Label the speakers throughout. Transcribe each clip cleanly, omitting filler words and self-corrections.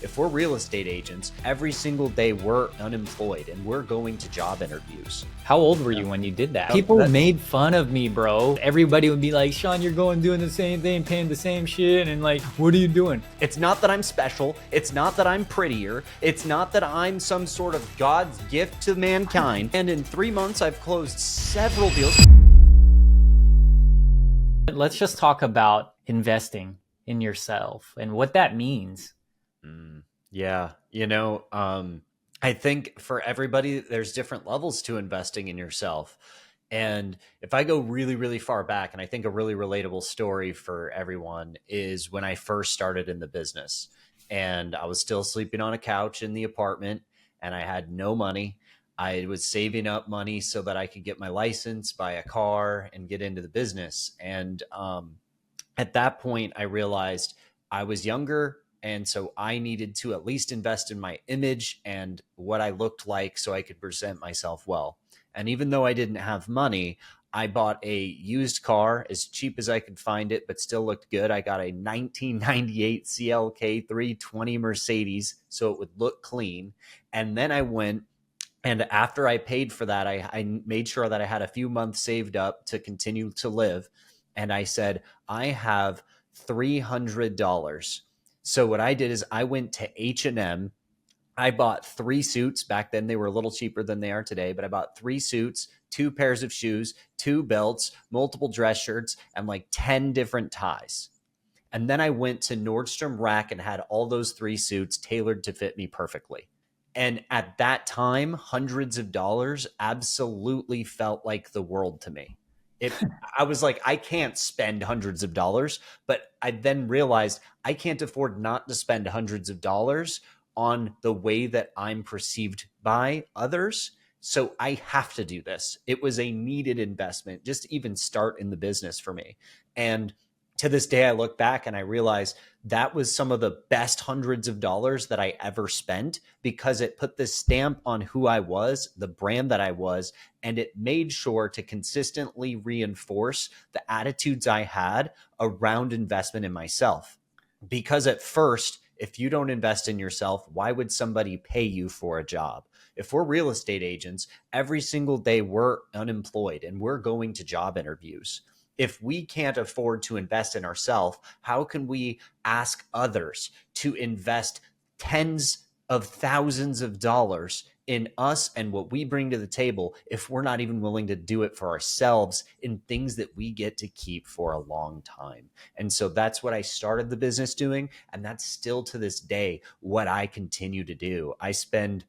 Speaker 1: If we're real estate agents, every single day we're unemployed and we're going to job interviews.
Speaker 2: How old were you when you did that? People made fun of me, bro. Everybody would be like, Sean, you're going doing the same thing, paying the same shit. And like, what are you doing?
Speaker 1: It's not that I'm special. It's not that I'm prettier. It's not that I'm some sort of God's gift to mankind. And in 3 months, I've closed several deals.
Speaker 2: Let's just talk about investing in yourself and what that means.
Speaker 1: Yeah. I think for everybody, there's different levels to investing in yourself. And if I go really, really far back, and I think a really relatable story for everyone is when I first started in the business and I was still sleeping on a couch in the apartment and I had no money. I was saving up money so that I could get my license, buy a car, and get into the business. And at that point, I realized I was younger. And so I needed to at least invest in my image and what I looked like so I could present myself well. And even though I didn't have money, I bought a used car as cheap as I could find it, but still looked good. I got a 1998 CLK 320 Mercedes so it would look clean. And then I went, and after I paid for that, I made sure that I had a few months saved up to continue to live. And I said, I have $300. So what I did is I went to H&M. I bought 3 suits. Back then they were a little cheaper than they are today, but I bought 3 suits, 2 pairs of shoes, 2 belts, multiple dress shirts, and like 10 different ties. And then I went to Nordstrom Rack and had all those 3 suits tailored to fit me perfectly. And at that time, hundreds of dollars absolutely felt like the world to me. I was like, I can't spend hundreds of dollars, but I then realized I can't afford not to spend hundreds of dollars on the way that I'm perceived by others. So I have to do this. It was a needed investment just to even start in the business for me. And to this day, I look back and I realize that was some of the best hundreds of dollars that I ever spent because it put the stamp on who I was, the brand that I was, and it made sure to consistently reinforce the attitudes I had around investment in myself. Because at first, if you don't invest in yourself, why would somebody pay you for a job? If we're real estate agents, every single day we're unemployed and we're going to job interviews. If we can't afford to invest in ourselves, how can we ask others to invest tens of thousands of dollars in us and what we bring to the table if we're not even willing to do it for ourselves in things that we get to keep for a long time? And so that's what I started the business doing. And that's still to this day what I continue to do. I spend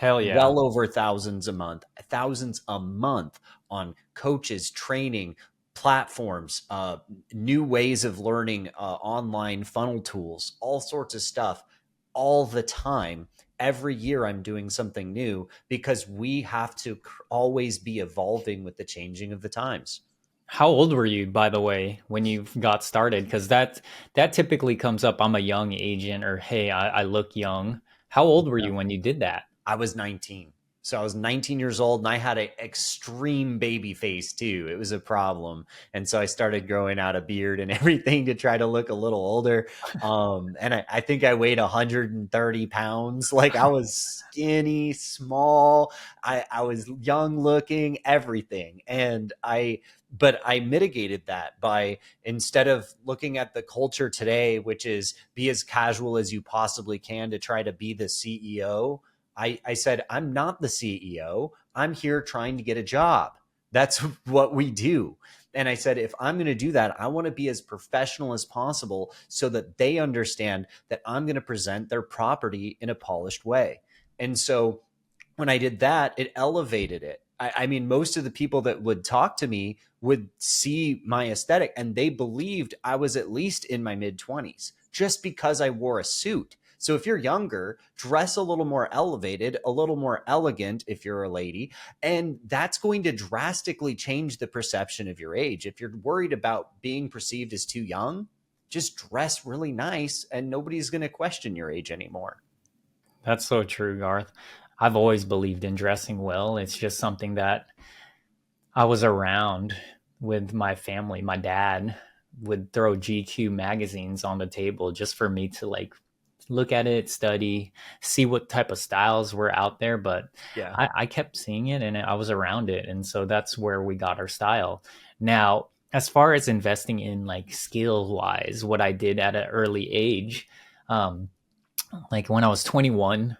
Speaker 1: well over thousands a month on coaches, training, platforms, new ways of learning, online funnel tools, all sorts of stuff all the time. Every year I'm doing something new because we have to always be evolving with the changing of the times.
Speaker 2: How old were you, by the way, when you got started? Because that typically comes up. I'm a young agent, or hey, I look young. How old were you when you did that?
Speaker 1: I was 19. So I was 19 years old and I had an extreme baby face too. It was a problem. And so I started growing out a beard and everything to try to look a little older. And I think I weighed 130 pounds. Like I was skinny, small. I was young looking, everything. But I mitigated that by, instead of looking at the culture today, which is be as casual as you possibly can to try to be the CEO, I said, I'm not the CEO. I'm here trying to get a job. That's what we do. And I said, if I'm going to do that, I want to be as professional as possible so that they understand that I'm going to present their property in a polished way. And so when I did that, it elevated it. I mean, most of the people that would talk to me would see my aesthetic and they believed I was at least in my mid-20s just because I wore a suit. So if you're younger, dress a little more elevated, a little more elegant if you're a lady, and that's going to drastically change the perception of your age. If you're worried about being perceived as too young, just dress really nice and nobody's going to question your age anymore.
Speaker 2: That's so true, Garth. I've always believed in dressing well. It's just something that I was around with my family. My dad would throw GQ magazines on the table just for me to like look at it, study, see what type of styles were out there. But
Speaker 1: Yeah.
Speaker 2: I kept seeing it and I was around it. And so that's where we got our style. Now, as far as investing in like skill wise, what I did at an early age, um, like when I was 21,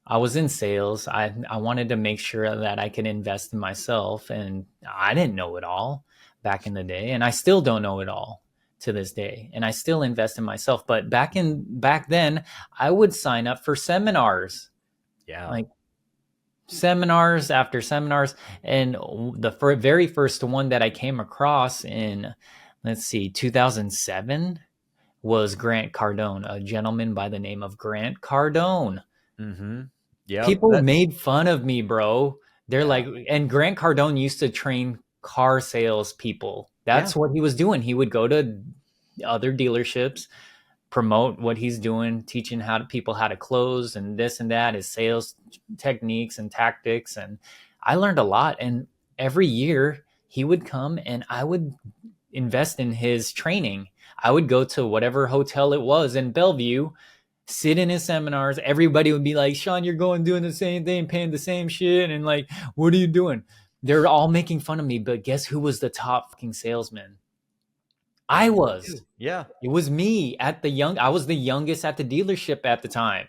Speaker 2: I was in sales. I wanted to make sure that I could invest in myself, and I didn't know it all back in the day, and I still don't know it all to this day. And I still invest in myself, but back then, I would sign up for seminars,
Speaker 1: Yeah.
Speaker 2: like seminars after seminars, and the very first one that I came across in, let's see, 2007 was Grant Cardone, a gentleman by the name of Grant Cardone.
Speaker 1: Mm-hmm. Yep.
Speaker 2: People
Speaker 1: That.
Speaker 2: made fun of me, bro. They're
Speaker 1: Yeah.
Speaker 2: like, and Grant Cardone used to train car sales people.
Speaker 1: Yeah.
Speaker 2: That's what he was doing. He would go to other dealerships, promote what he's doing, teaching people how to close and this and that, his sales techniques and tactics. And I learned a lot. And every year he would come and I would invest in his training. I would go to whatever hotel it was in Bellevue, sit in his seminars. Everybody would be like, Sean, you're going doing the same thing, paying the same shit. And like, what are you doing? They're all making fun of me. But guess who was the top fucking salesman?
Speaker 1: It
Speaker 2: I
Speaker 1: was
Speaker 2: was.
Speaker 1: you. Yeah.
Speaker 2: It was me I was the youngest at the dealership at the time.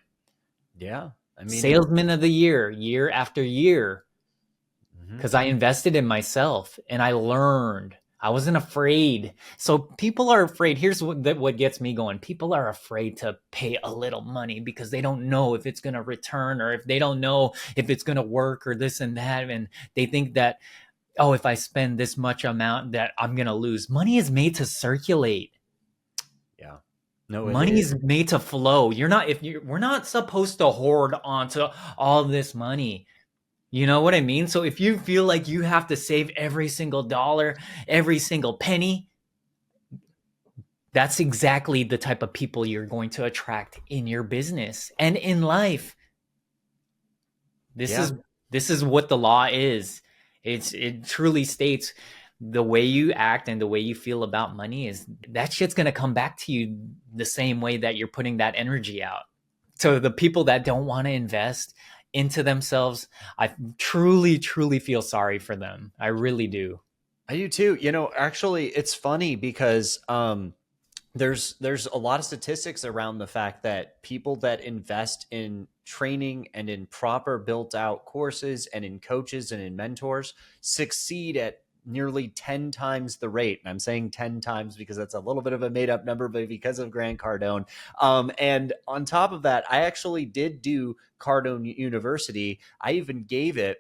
Speaker 1: Yeah. I mean,
Speaker 2: Salesman of the year after year,
Speaker 1: mhm.
Speaker 2: because I invested in myself and I learned. I wasn't afraid. So people are afraid. Here's what gets me going. People are afraid to pay a little money because they don't know if it's going to return, or if they don't know if it's going to work, or this and that. And they think that, oh, if I spend this much amount that I'm going to lose. Money is made to circulate.
Speaker 1: Yeah. No, it
Speaker 2: Money
Speaker 1: is.
Speaker 2: is made to flow. We're not supposed to hoard onto all this money. You know what I mean? So if you feel like you have to save every single dollar, every single penny, that's exactly the type of people you're going to attract in your business and in life. This
Speaker 1: Yeah.
Speaker 2: is this is what the law is. It truly states the way you act and the way you feel about money is that shit's going to come back to you the same way that you're putting that energy out. So the people that don't want to invest into themselves, I truly, truly feel sorry for them. I really do.
Speaker 1: I do too. Actually, it's funny because there's a lot of statistics around the fact that people that invest in training and in proper built out courses and in coaches and in mentors succeed at nearly 10 times the rate. And I'm saying 10 times because that's a little bit of a made up number, but because of Grant Cardone. And on top of that, I actually did do Cardone University. I even gave it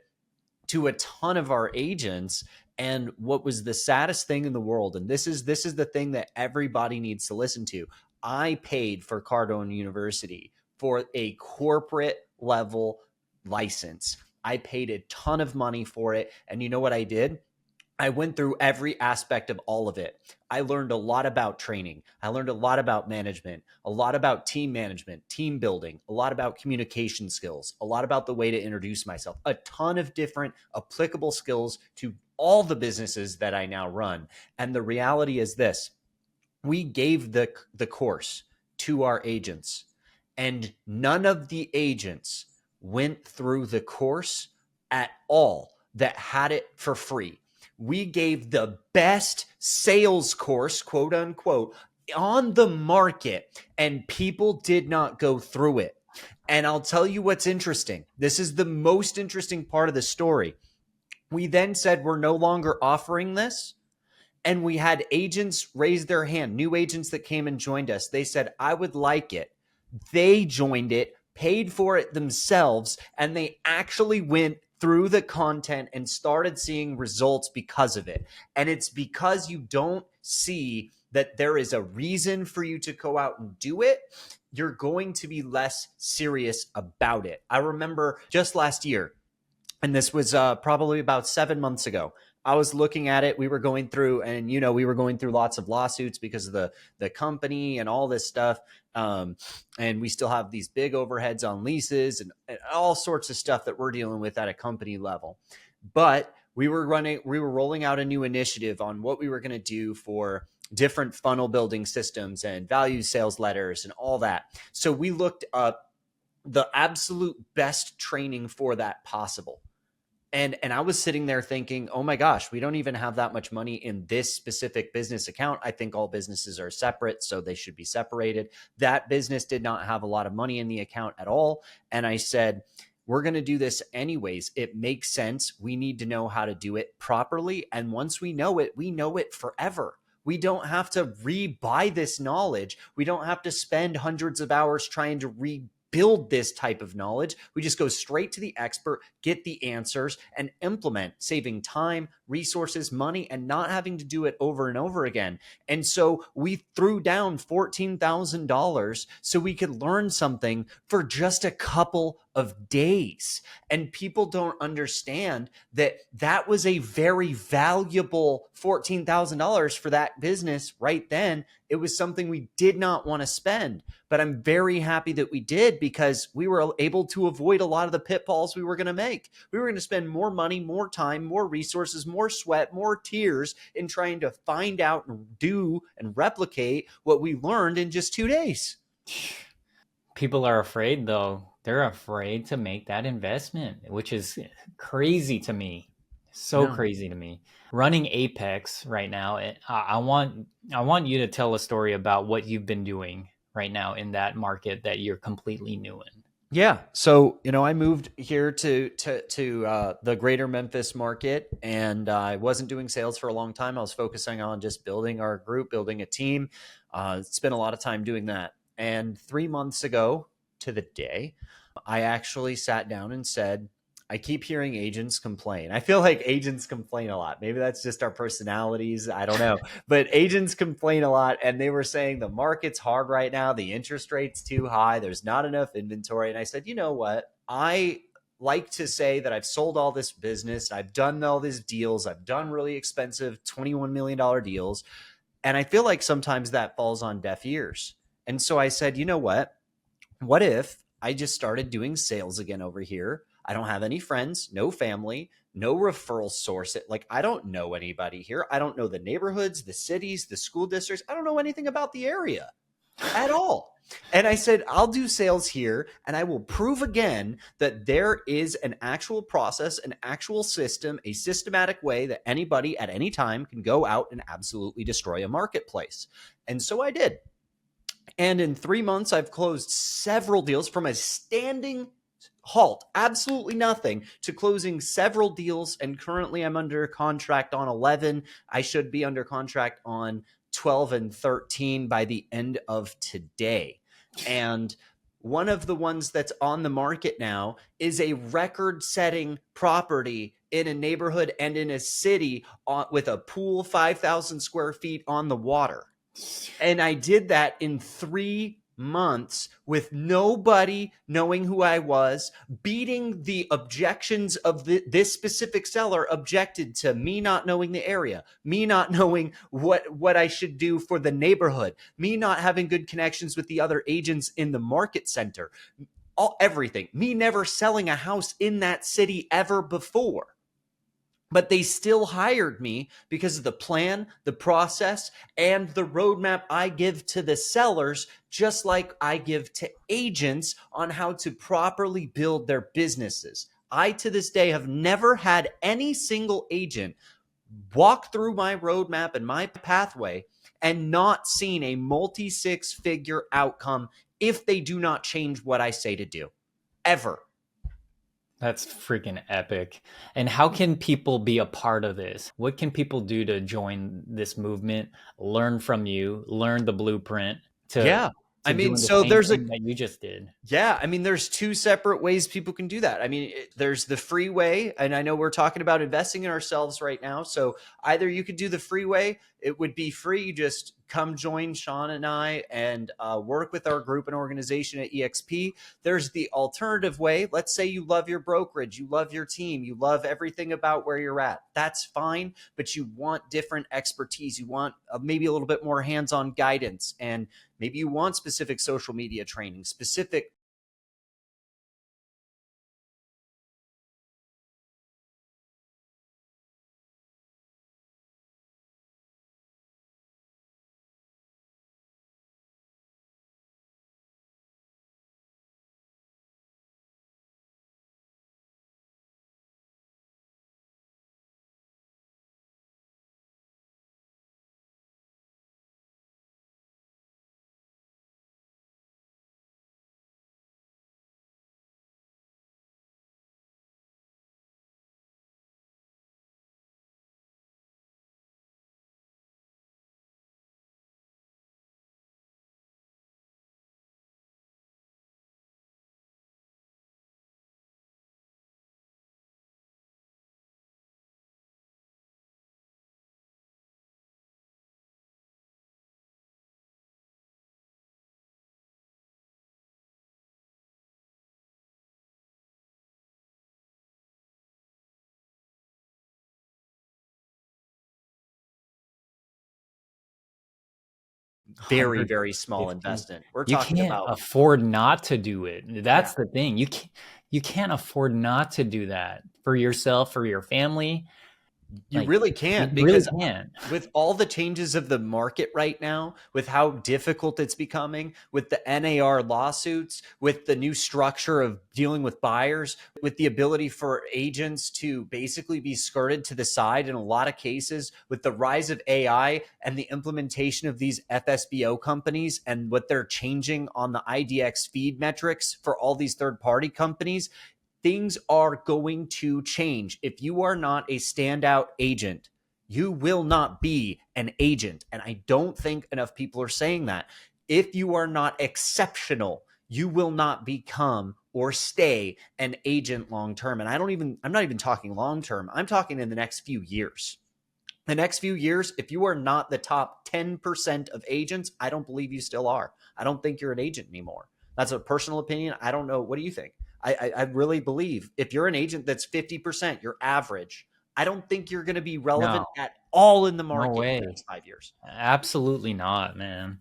Speaker 1: to a ton of our agents. And what was the saddest thing in the world, and this is the thing that everybody needs to listen to, I paid for Cardone University for a corporate level license. I paid a ton of money for it, and you know what I did? I went through every aspect of all of it. I learned a lot about training. I learned a lot about management, a lot about team management, team building, a lot about communication skills, a lot about the way to introduce myself, a ton of different applicable skills to all the businesses that I now run. And the reality is this: we gave the course to our agents, and none of the agents went through the course at all that had it for free. We gave the best sales course, quote unquote, on the market, and people did not go through it. And I'll tell you what's interesting. This is the most interesting part of the story. We then said we're no longer offering this, and we had agents raise their hand, new agents that came and joined us. They said, I would like it. They joined it, paid for it themselves, and they actually went through the content and started seeing results because of it. And it's because you don't see that there is a reason for you to go out and do it, you're going to be less serious about it. I remember just last year, and this was probably about 7 months ago. I was looking at it. We were going through, and we were going through lots of lawsuits because of the company and all this stuff. And we still have these big overheads on leases and all sorts of stuff that we're dealing with at a company level. But we were rolling out a new initiative on what we were going to do for different funnel building systems and value sales letters and all that. So we looked up the absolute best training for that possible. And I was sitting there thinking, oh my gosh, we don't even have that much money in this specific business account. I think all businesses are separate, so they should be separated. That business did not have a lot of money in the account at all. And I said, we're going to do this anyways. It makes sense. We need to know how to do it properly. And once we know it forever. We don't have to re-buy this knowledge. We don't have to spend hundreds of hours trying to rebuild this type of knowledge. We just go straight to the expert, get the answers, and implement, saving time, resources, money, and not having to do it over and over again. And so we threw down $14,000 so we could learn something for just a couple of days. And people don't understand that that was a very valuable $14,000 for that business right then. It was something we did not want to spend, but I'm very happy that we did, because we were able to avoid a lot of the pitfalls we were going to make. We were going to spend more money, more time, more resources, more sweat, more tears in trying to find out and do and replicate what we learned in just 2 days.
Speaker 2: People are afraid, though. They're afraid to make that investment, which is crazy to me. So
Speaker 1: No.
Speaker 2: crazy to me. Running Apex right now, I want you to tell a story about what you've been doing right now in that market that you're completely new in.
Speaker 1: Yeah. So, I moved here to the greater Memphis market, and I wasn't doing sales for a long time. I was focusing on just building our group, building a team. Spent a lot of time doing that. And 3 months ago to the day, I actually sat down and said, I keep hearing agents complain. I feel like agents complain a lot. Maybe that's just our personalities. I don't know. But agents complain a lot, and they were saying the market's hard right now. The interest rate's too high. There's not enough inventory. And I said, you know what? I like to say that I've sold all this business. I've done all these deals. I've done really expensive $21 million deals. And I feel like sometimes that falls on deaf ears. And so I said, you know what? What if I just started doing sales again over here? I don't have any friends, no family, no referral source. Like, I don't know anybody here. I don't know the neighborhoods, the cities, the school districts. I don't know anything about the area at all. And I said, I'll do sales here, and I will prove again that there is an actual process, an actual system, a systematic way that anybody at any time can go out and absolutely destroy a marketplace. And so I did. And in 3 months, I've closed several deals from a standing halt, absolutely nothing, to closing several deals. And currently I'm under contract on 11. I should be under contract on 12 and 13 by the end of today. And one of the ones that's on the market now is a record-setting property in a neighborhood and in a city with a pool 5,000 square feet on the water. And I did that in 3 months with nobody knowing who I was, beating the objections of this specific seller objected to me not knowing the area, me not knowing what I should do for the neighborhood, me not having good connections with the other agents in the market center, everything, me never selling a house in that city ever before. But they still hired me because of the plan, the process, and the roadmap I give to the sellers, just like I give to agents on how to properly build their businesses. I, to this day, have never had any single agent walk through my roadmap and my pathway and not seen a multi-six-figure outcome if they do not change what I say to do, ever.
Speaker 2: That's freaking epic. And how can people be a part of this? What can people do to join this movement, learn from you, learn the blueprint to
Speaker 1: Yeah. I
Speaker 2: to
Speaker 1: mean,
Speaker 2: doing the
Speaker 1: so
Speaker 2: same
Speaker 1: there's a
Speaker 2: thing that you just did?
Speaker 1: Yeah, I mean, there's two separate ways people can do that. I mean, there's the free way, and I know we're talking about investing in ourselves right now. So either you could do the free way, it would be free. You just come join Sean and I and work with our group and organization at EXP. There's the alternative way. Let's say you love your brokerage, you love your team, you love everything about where you're at. That's fine, but you want different expertise. You want maybe a little bit more hands-on guidance, and maybe you want specific social media training, specific very, very small
Speaker 2: 150.
Speaker 1: investment. We're
Speaker 2: You
Speaker 1: talking
Speaker 2: can't
Speaker 1: about,
Speaker 2: afford not to do it.
Speaker 1: yeah,
Speaker 2: That's the thing. You can't afford not to do that for yourself, for your family.
Speaker 1: you
Speaker 2: Like
Speaker 1: really
Speaker 2: you
Speaker 1: can't,
Speaker 2: really
Speaker 1: because
Speaker 2: can't.
Speaker 1: with all the changes of the market right now, with how difficult it's becoming, with the NAR lawsuits, with the new structure of dealing with buyers, with the ability for agents to basically be skirted to the side in a lot of cases, with the rise of AI and the implementation of these FSBO companies and what they're changing on the IDX feed metrics for all these third party companies, things are going to change. If you are not a standout agent, you will not be an agent. And I don't think enough people are saying that. If you are not exceptional, you will not become or stay an agent long term. And I'm not even talking long term. I'm talking in the next few years. The next few years, if you are not the top 10% of agents, I don't believe you still are. I don't think you're an agent anymore. That's a personal opinion. I don't know. What do you think? I really believe if you're an agent that's 50%, you're average, I don't think you're going to be
Speaker 2: No,
Speaker 1: relevant at all in the
Speaker 2: no
Speaker 1: market in the
Speaker 2: way.
Speaker 1: next 5 years.
Speaker 2: Absolutely not, man.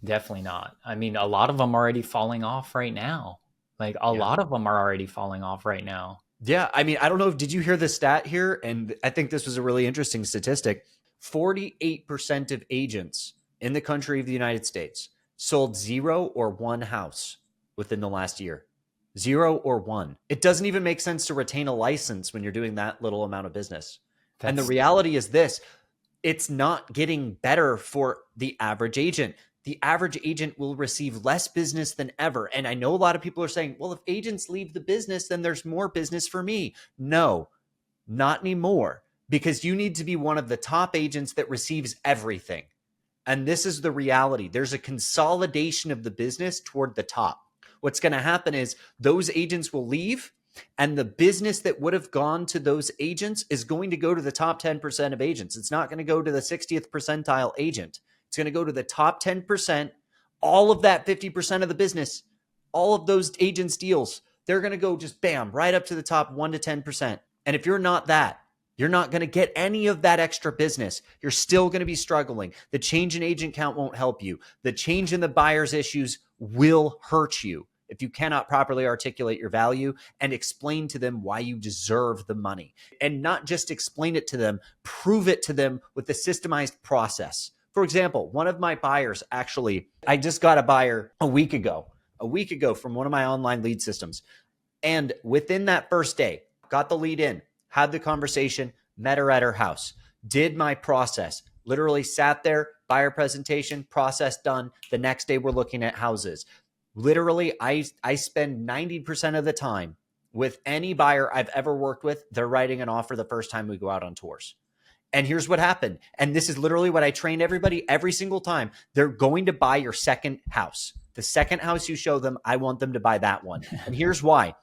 Speaker 2: Definitely not. I mean, a lot of them are already falling off right now. Like a
Speaker 1: Yeah.
Speaker 2: lot of them are already falling off right now.
Speaker 1: Yeah. I mean, I don't know. Did you hear the stat here? And I think this was a really interesting statistic. 48% of agents in the country of the United States sold zero or one house within the last year. Zero or one. It doesn't even make sense to retain a license when you're doing that little amount of business. And the
Speaker 2: That's
Speaker 1: reality is this: it's not getting better for the average agent. The average agent will receive less business than ever. And I know a lot of people are saying, well, if agents leave the business, then there's more business for me. No, not anymore, because you need to be one of the top agents that receives everything. And this is the reality. There's a consolidation of the business toward the top. What's going to happen is those agents will leave, and the business that would have gone to those agents is going to go to the top 10% of agents. It's not going to go to the 60th percentile agent. It's going to go to the top 10%. All of that 50% of the business, all of those agents' deals, they're going to go just bam, right up to the top 1 to 10%. And if you're not that, you're not going to get any of that extra business. You're still going to be struggling. The change in agent count won't help you. The change in the buyer's issues will hurt you if you cannot properly articulate your value and explain to them why you deserve the money. And not just explain it to them, prove it to them with the systemized process. For example, one of my buyers, actually, I just got a buyer a week ago from one of my online lead systems. And within that first day, got the lead in, had the conversation, met her at her house, did my process, literally sat there, buyer presentation, process done. The next day, we're looking at houses. Literally, I spend 90% of the time with any buyer I've ever worked with, they're writing an offer the first time we go out on tours. And here's what happened. And this is literally what I train everybody every single time. They're going to buy your second house. The second house you show them, I want them to buy that one. And here's why.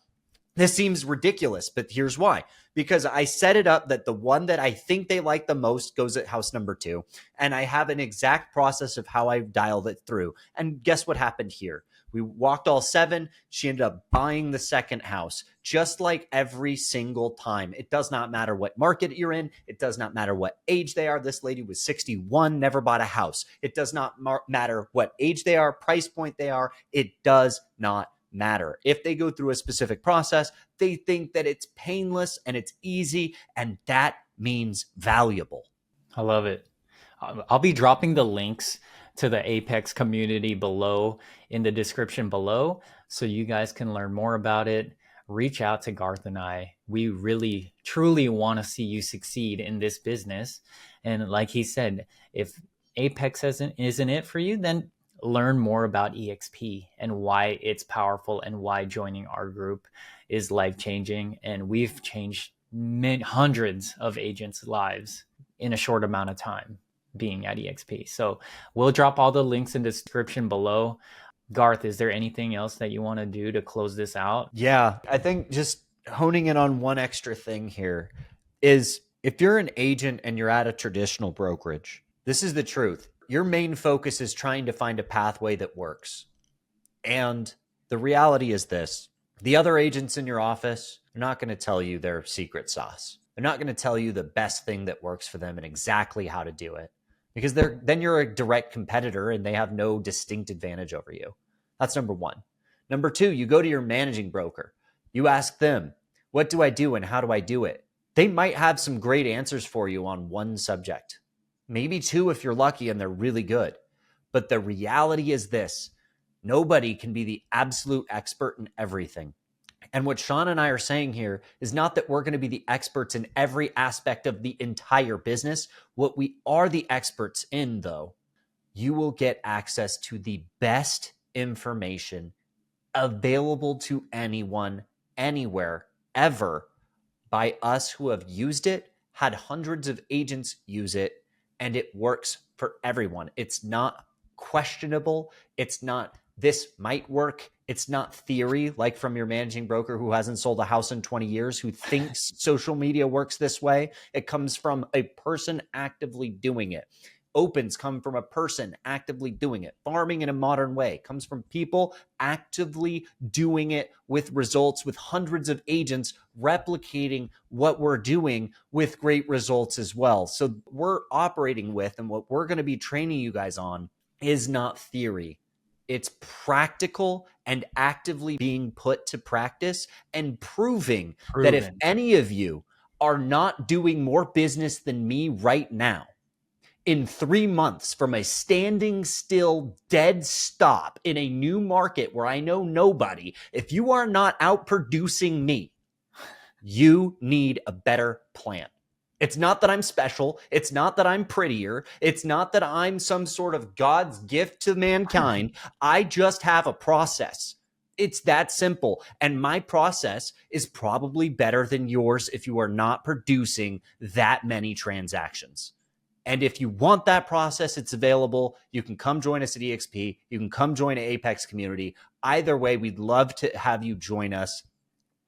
Speaker 1: This seems ridiculous, but here's why. Because I set it up that the one that I think they like the most goes at house number 2. And I have an exact process of how I dialed it through. And guess what happened here? We walked all 7. She ended up buying the second house, just like every single time. It does not matter what market you're in. It does not matter what age they are. This lady was 61, never bought a house. It does not matter what age they are, price point they are. It does not matter. If they go through a specific process, they think that it's painless and it's easy, and that means valuable.
Speaker 2: I love it. I'll be dropping the links to the Apex community below in the description below so you guys can learn more about it. Reach out to Garth and I. We really, truly want to see you succeed in this business. And like he said, if Apex isn't it for you, then learn more about EXP and why it's powerful and why joining our group is life changing. And we've changed hundreds of agents' lives in a short amount of time being at EXP. So we'll drop all the links in the description below. Garth, is there anything else that you want to do to close this out?
Speaker 1: Yeah, I think just honing in on one extra thing here is if you're an agent and you're at a traditional brokerage, this is the truth. Your main focus is trying to find a pathway that works. And the reality is this: the other agents in your office are not going to tell you their secret sauce. They're not going to tell you the best thing that works for them and exactly how to do it. because then you're a direct competitor and they have no distinct advantage over you. That's number one. Number two, you go to your managing broker. You ask them, what do I do and how do I do it? They might have some great answers for you on one subject, maybe two if you're lucky and they're really good. But the reality is this: nobody can be the absolute expert in everything. And what Sean and I are saying here is not that we're going to be the experts in every aspect of the entire business. What we are the experts in, though, you will get access to the best information available to anyone, anywhere, ever, by us who have used it, had hundreds of agents use it, and it works for everyone. It's not questionable. It's not, this might work. It's not theory, like from your managing broker who hasn't sold a house in 20 years, who thinks social media works this way. It comes from a person actively doing it. Opens come from a person actively doing it. Farming in a modern way comes from people actively doing it with results, with hundreds of agents replicating what we're doing with great results as well. So we're operating with, and what we're going to be training you guys on, is not theory. It's practical and actively being put to practice and proving that if
Speaker 2: Proven.
Speaker 1: any of you are not doing more business than me right now, in 3 months, from a standing still dead stop in a new market where I know nobody, if you are not out producing me, you need a better plan. It's not that I'm special. It's not that I'm prettier. It's not that I'm some sort of God's gift to mankind. I just have a process. It's that simple. And my process is probably better than yours if you are not producing that many transactions. And if you want that process, it's available. You can come join us at EXP. You can come join an Apex community. Either way, we'd love to have you join us.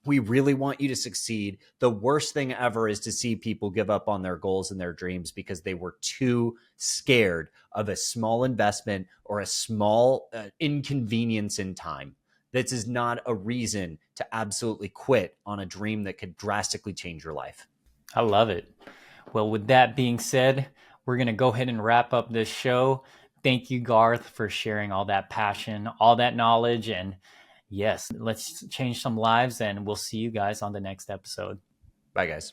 Speaker 1: We really want you to succeed. The worst thing ever is to see people give up on their goals and their dreams because they were too scared of a small investment or a small inconvenience in time. This is not a reason to absolutely quit on a dream that could drastically change your life.
Speaker 2: I love it. Well, with that being said, we're going to go ahead and wrap up this show. Thank you, Garth, for sharing all that passion, all that knowledge. And yes, let's change some lives, and we'll see you guys on the next episode.
Speaker 1: Bye, guys.